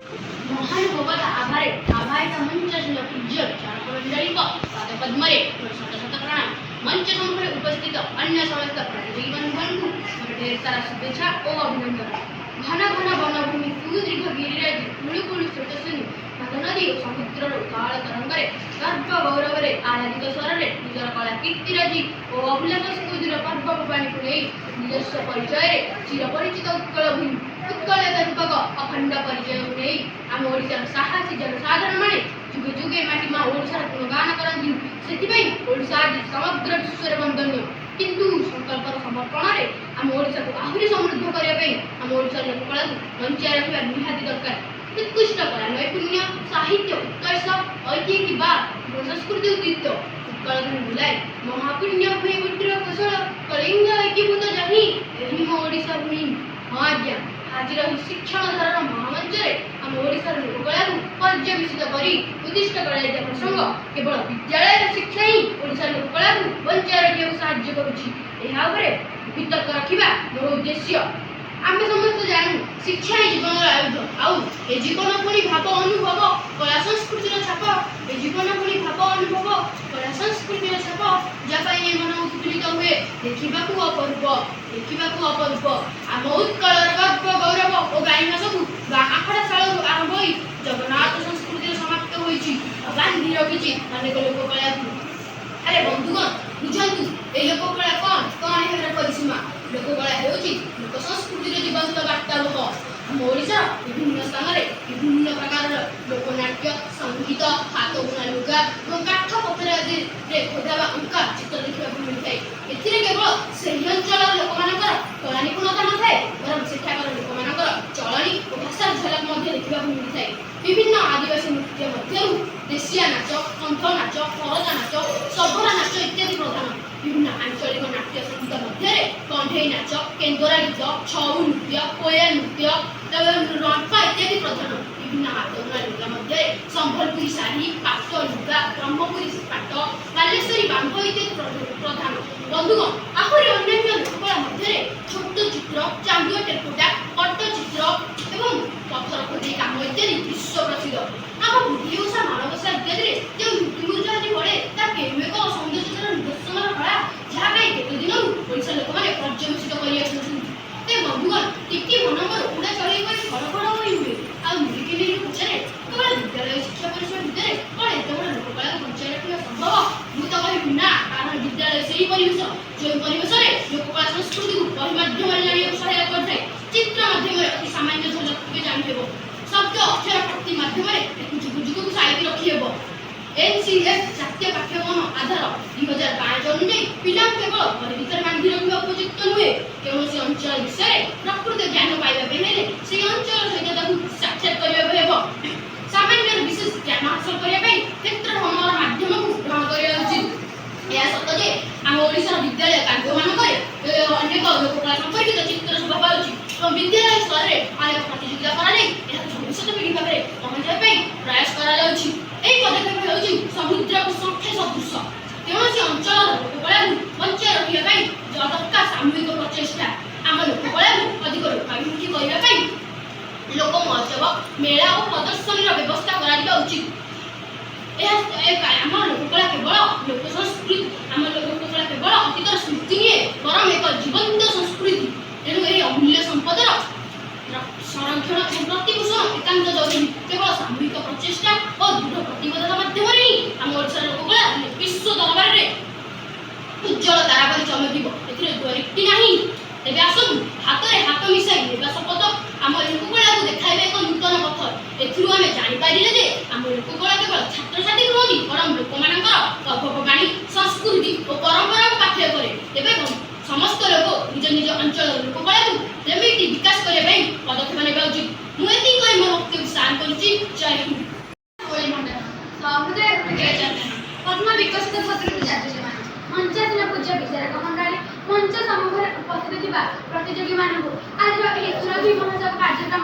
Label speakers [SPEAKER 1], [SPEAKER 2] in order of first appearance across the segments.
[SPEAKER 1] महानुभवता आभारे आभायता मंचासन पूज्य चारपंडलिक पादपद्मरे शत शत प्रणाम। मंच समूहे उपस्थित अन्य समस्त प्रतियोगी बंधु ढेर सारा शुभेच्छा और अभिनंदन। घन घन वनभूमि सुदीर्घ गिरिराज कुलुकुलु स्रोतस्विनी नदी और समुद्र उताल तरंगरे गर्भ गौरव आराधित स्वर निजर कला कीर्तिराजी और अभिलाष सुदूर पर्वपर्वाणी को नहीं निजस्व परिचय चिरपरिचित उत्कल भूमि उत्कलता रूपक अखंड परिचय को नहीं आम ओडिशार साहसी जनसाधारण माने जुगे जुगे माटी माँ ओडिशार गुणगान करती से ओडिशा आज समग्र विश्व वंदनीय किंतु संकल्पर समर्पण में आम ओडिशा को आहरी समृद्ध करने आम ओडिशार लोककला बंचाई रखा निहाती दरकार। उत्कृष्ट कला नैपुण्य साहित्य उत्कर्ष ऐतिहासिक संस्कृति उद्दीप्त उत्कल बुलाई महापुण्य हुए मुद्र कौशल कलिंग ऐक्यभूत जाहि एही मो ओडिशा भूमि। हाँ आज्ञा हाजिर शिक्षण धारण महामंच आम ओडिशार लोककला पर्यवेक्षित कर उद्दिष्ट कर प्रसंग केवल विद्यालय शिक्षा ही ओडिशार लोककला बंचाई रखा साहाय्य करुच्ची वितर्क रखा मोर उद्देश्य। आम समस्त जानू शिक्षा ही जीवन आयुध आउ ए जीवन पुणी भाव अनुभव कला संस्कृतिर छाप ए जीवन पुणी भाव अनुभव कला संस्कृतिर छाप जहाँ मन उत्फुल्लित हुए देखा अपरूप आम उत्कल गर्व गौरव और गाइना सबू आखड़ा शाल आरंभ हो जगन्नाथ संस्कृति समाप्त होती बांधि रखी अनेक लोककला। अरे बंधुगण बुझंतु ए लोककला कौन कौन है परिसीमा लोककला होची लोक संस्कृतिर जीवंत वार्तालाप आम ओडिशा विभिन्न स्थान में विभिन्न प्रकार लोकनाट्य संगीत हाथ बुना लुगा और काठ पथर आदि खोदा अंका चित्र देखा मिलता है। एथिरे केवल सही अंचल लोक कला निपुणता न थाए बर सेठाकर लोक चलनी और भाषा झलक देखा मिलता है। विभिन्न आदिवासी नृत्य मध्य देशिया नाच कंठ नाच फरदा नाच सबरा नाच इत्यादि प्रधान विभिन्न आंचलिक नाट्य संगीत मध्य कंठई नाच केन्दरा गीत छऊ नृत्य कोया नृत्य रंपा इत्यादि प्रधान विभिन्न हाथबुना लुगा मध्य संबलपुरी शाढ़ी पाट लुगा ब्रह्मपुरी पाट बालेश्वरी बांध इत्यादि प्रधान। बंधुगण आहरी अन्य लोककला मध्य छोट चित्र चांदुआ टेकुटा पट्टचित्र एवं पत्थर खोदी काम इत्यादि विश्व प्रसिद्ध। आम बुद्धि ओषा माणबसा इत्यादि जो मृत्युंजय पड़े एक सौंदर्य निदर्शन कला जहाँ कहीं केत दिन ओडिशा लोक मैंने पर्यवेक्षित कर बंधुगण टिकी मनकर उड़ा चढ़ई फड़फड़ हुए आगे पचारे केवल विद्यालय शिक्षा परिसर भितर कौन एत बड़ लोककला बचाई रखा संभव मुझे कहबी ना कारण विद्यालय से परिवेश जो परिवेश में लोककला संस्कृति को बही माध्यम जाना सहायक करता है चित्र माध्यम अति सामान्य झलक जानी शब्द अक्षर प्रति माध्यम जुग को साइड रखी एनसीएफ जातीय पाठ्यक्रम आधार 2005 अनुଯାयी पिला केवल घर भीतर बांधि रखा उपयुक्त नुहे कौन अंचल विषय प्रकृत ज्ञान पाइबा से अंचल सहित साक्षात करने सामान्य विशेष ज्ञान हासिल करने क्षेत्र भ्रमण माध्यम को ग्रहण करने उचित। यह सत जे आम ओडिशा विद्यालय कार्य मानक अनेक लोककला संपर्कित चित्र शोभा पाँच विद्यालय स्तर में अनेक प्रतियोगिता भविष्य पीढ़ी पाखे पहुंचाई प्रयास कर पदक्षेप हो समुद्र को संख्या सदृश कौन अंचल लोककला बचाई रखा दरकार सामूहिक प्रचेषा आम लोककला अधिक लोकाभिमुखी करने लोक महोत्सव मेला और प्रदर्शन व्यवस्था करा उचित। आम लोककला केवल लोक संस्कृति आम लोककला केवल अतीतर स्मृति नुहे बरम एक जीवंत संस्कृति तेणु यह अमूल्य संपदर संरक्षण और प्रतिपोषण एकांत जरूरी केवल सामूहिक प्रचेषा और दृढ़ प्रतिबद्धता माध्यम ही आम ओडिशा लोककला विश्व दरबार में उज्जवल तारा परि चमक द्वैती ना तेज आसतु हाथ में हाथ मिसाई शपथ आम लोककला को देखा एक नूतन पथ एम जापर जे आम लोककला केवल छात्र छात्री नुहति बरम लोक पर्वपर्वाणी संस्कृति और परंपरा को पाठ्य करे समस्त लोक निज निज अंचल लोककला को जमी विकास करने पदक्षेप ने उचित। मुझे मोर वक्तव्य विस्तार कर पद्म विकसित छात्र मंचासीन पूज्य विचारक मंडली मंच समूह उपस्थित प्रतियोगी मानक आज सुरभि महोत्सव कार्यक्रम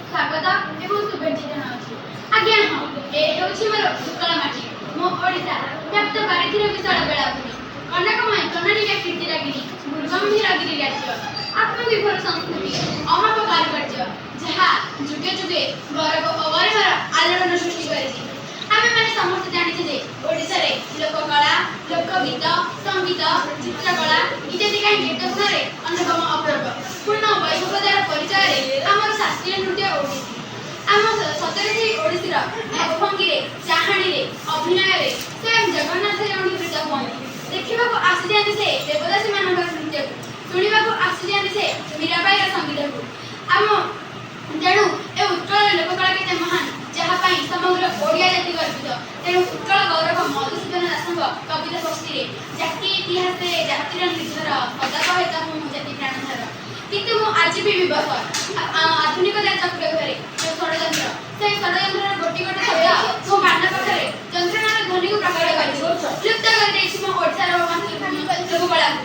[SPEAKER 1] स्वागत और शुभेच्छा जनावि। आज्ञा हाँ ये मोर उत्कल माटी मो ओडिशा व्याप्त बारिथिर विशाल बेलाभूमि कनकमय कन्नाडिका कीर्तिरागिनी दुर्गंभीरगिरी राज्य ଆତ୍ମନିର୍ଭର ସଂସ୍କୃତି ଅମାପ କାରୁକାର୍ଯ୍ୟ ଯାହା ଯୁଗେ ଯୁଗେ ଗୌରବ ଅଗରିମାର ଆଲୋଡ଼ନ ସୃଷ୍ଟି କରିଛି। ଆମେମାନେ ସମସ୍ତେ ଜାଣିଛେ ଯେ ଓଡ଼ିଶାରେ ଲୋକକଳା, ଲୋକଗୀତ, ସଙ୍ଗୀତ, ଚିତ୍ରକଳା ଇତ୍ୟାଦି କାହିଁ ଗୀତଗୁଣରେ ଅନୁପମ ଅପୂର୍ବ ପୂର୍ଣ୍ଣ ବୈଭବତାର ପରିଚୟରେ ଆମର ଶାସ୍ତ୍ରୀୟ ନୃତ୍ୟ ଓଡ଼ିଶୀ। ଆମ ସତରେ ସେହି ଓଡ଼ିଶୀର ଭାବଭଙ୍ଗୀରେ, ଚାହାଣୀରେ, ଅଭିନୟରେ ସ୍ୱୟଂ ଜଗନ୍ନାଥ ଅଙ୍ଗୀକୃତ ହୁଅନ୍ତି। ଦେଖିବାକୁ ଆସିଯାଆନ୍ତି ସେ ଦେବଦାସୀମାନଙ୍କର ନୃତ୍ୟକୁ, ଶୁଣିବାକୁ ଆସିଯାଆନ୍ତି ସେ ମୀରାବାଈର ସଙ୍ଗୀତକୁ। ତେଣୁ ଏ ଉତ୍କଳର ଲୋକକଳା କେତେ ମହାନ, ଯାହା ପାଇଁ ସମଗ୍ର ଓଡ଼ିଆ ଜାତି ଗର୍ବିତ। ତେଣୁ ଉତ୍କଳ ଗୌରବ ମଧୁସୂଦନ ଦାସଙ୍କ କବିତା ପଂକ୍ତିରେ ଜାତି ଇତିହାସରେ ଜାତିର ନିର୍ଝର ସଦା କହେ ତ ମୁଁ ଜାତି ପ୍ରାଣଧର। କିନ୍ତୁ ମୁଁ ଆଜି ବି ବିବଶ ଆଧୁନିକତା ଚକ୍ରରେ ଯେଉଁ ଷଡ଼ଯନ୍ତ୍ର, ସେହି ଷଡ଼ଯନ୍ତ୍ରର ଗୋଟି ଗୋଟି ଶବ୍ଦ ମୋ କାନ ପାଖରେ ଯନ୍ତ୍ରଣାର ଧ୍ୱନିକୁ ପ୍ରକଟ କରିଛି, ଲୁପ୍ତ କରିଦେଇଛି ମୋ ଓଡ଼ିଶାର ଲୋକକଳାକୁ।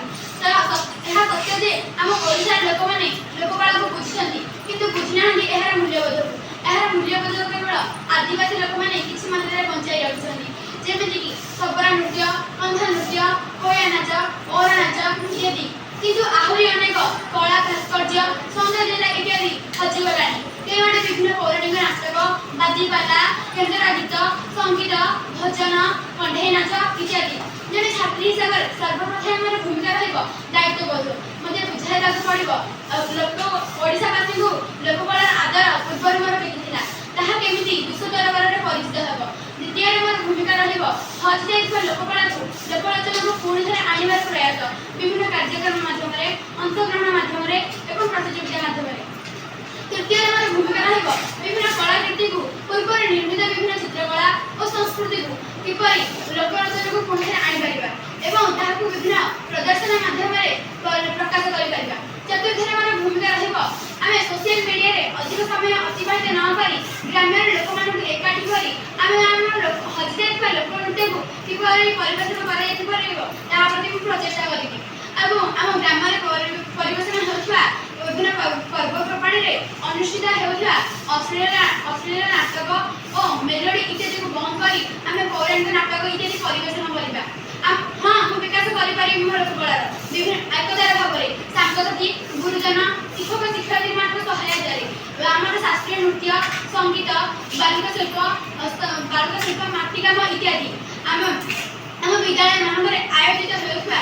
[SPEAKER 1] ଏହା ସତ୍ୟ ଯେ ଆମ ଓଡ଼ିଶାର ଲୋକମାନେ ଲୋକକଳାକୁ ବୁଝିଛନ୍ତି, କିନ୍ତୁ ବୁଝିନାହାନ୍ତି ଏହାର ମୂଲ୍ୟବୋଧକୁ। ଏହାର ମୂଲ୍ୟବୋଧ କେବଳ ଆଦିବାସୀ ଲୋକମାନେ କିଛି ମାତ୍ରାରେ ବଞ୍ଚାଇ ରଖିଛନ୍ତି, ଯେମିତିକି ଶବରା ନୃତ୍ୟ, କନ୍ଥା ନୃତ୍ୟ, କୋୟା ନାଚ, ଓରା ନାଚ ଇତ୍ୟାଦି। କିନ୍ତୁ ଆହୁରି ଅନେକ କଳା ଭାସ୍କର୍ଯ୍ୟ, ସୌନ୍ଦର୍ଯ୍ୟତା ଇତ୍ୟାଦି ହଜିଗଲାଣି। କେଉଁଆଡ଼େ ବିଭିନ୍ନ ପୌରାଣିକ ନାଟକ, ବାଦୀପାଲା, କେନ୍ଦରା ଗୀତ, ସଙ୍ଗୀତ, ଭଜନ, କଣ୍ଢେଇ ନାଚ ଇତ୍ୟାଦି। ଜଣେ ଛାତ୍ରୀ ହିସାବରେ ସର୍ବପ୍ରଥମେ ଆମର ଭୂମିକା ରହିବ ଦାୟିତ୍ୱବୋଧ। ମୋତେ ବୁଝାଇବାକୁ ପଡ଼ିବ ଓଡ଼ିଶାବାସୀଙ୍କୁ ଲୋକକଳାର ଆଦର ପୂର୍ବରୁ ମୋର କେତେ ଥିଲା, ତାହା କେମିତି ବିଶ୍ୱ ଦରବାରରେ ପରିଚିତ ହେବ। ଦ୍ୱିତୀୟରେ ମୋର ଭୂମିକା ରହିବ ହଜିଯାଇଥିବା ଲୋକକଳାକୁ ଲୋକଲୋଚନକୁ ପୁଣି ଥରେ ଆଣିବାର ପ୍ରୟାସ, ବିଭିନ୍ନ କାର୍ଯ୍ୟକ୍ରମ ମାଧ୍ୟମରେ, ଅଂଶଗ୍ରହଣ ମାଧ୍ୟମରେ ଏବଂ ପ୍ରତିଯୋଗିତା ମାଧ୍ୟମରେ। ତୃତୀୟରେ ମୋର ଭୂମିକା ରହିବ ବିଭିନ୍ନ କଳାକୃତିକୁ, ପୂର୍ବରୁ ନିର୍ମିତ ବିଭିନ୍ନ ଚିତ୍ରକଳା ଓ ସଂସ୍କୃତିକୁ କିପରି ଲୋକଲୋଚନକୁ ପୁଣି ଥରେ ଆଣିପାରିବା ଏବଂ ତାହାକୁ ବିଭିନ୍ନ ପ୍ରଦର୍ଶନ ମାଧ୍ୟମରେ ପ୍ରକାଶ କରିପାରିବା। ଚତୁର୍ଥରେ ମୋର ଭୂମିକା ରହିବ ଆମେ ସୋସିଆଲ ମିଡ଼ିଆରେ ଅଧିକ ସମୟ ଅତିବାହିତ ନ କରି ଗ୍ରାମ୍ୟର ଲୋକମାନଙ୍କୁ ଏକାଠି କରି ଆମେ ଆମର ହଜିଯାଇଥିବା ଲୋକନୃତ୍ୟକୁ କିପରି ପରିବେଷଣ କରାଯାଇପାରିବ ତାହା ପ୍ରତି ମୁଁ ପ୍ରଚେଷ୍ଟା କରିବି। ଏବଂ ଆମ ଗ୍ରାମରେ ପରିବେଷଣ ହେଉଥିବା ବିଭିନ୍ନ ପର୍ବପର୍ବାଣିରେ ଅନୁଷ୍ଠିତ ହେଉଥିବା ଅଶ୍ଳୀଳ ନାଟକ ଓ ମେଲୋଡି ଇତ୍ୟାଦିକୁ ବନ୍ଦ କରି ଆମେ ପୌରାଣିକ ନାଟକ ଇତ୍ୟାଦି ପରିବେଷଣ କରିବା। ହଁ, ମୁଁ ବିକାଶ କରିପାରିବି ମୋ ଲୋକକଳାର ଏକତାର ଭାବରେ ସାଙ୍ଗସାଥୀ, ଗୁରୁଜନ, ଶିକ୍ଷକ ଶିକ୍ଷୟିତ୍ରୀମାନଙ୍କ ସହାୟତାରେ ଆମର ଶାସ୍ତ୍ରୀୟ ନୃତ୍ୟ, ସଙ୍ଗୀତ, ବାଲୁକା ଶିଳ୍ପ, ମାଟିକାମ ଇତ୍ୟାଦି ଆମ ବିଦ୍ୟାଳୟ ମାନଙ୍କରେ ଆୟୋଜିତ ହେଉଥିବା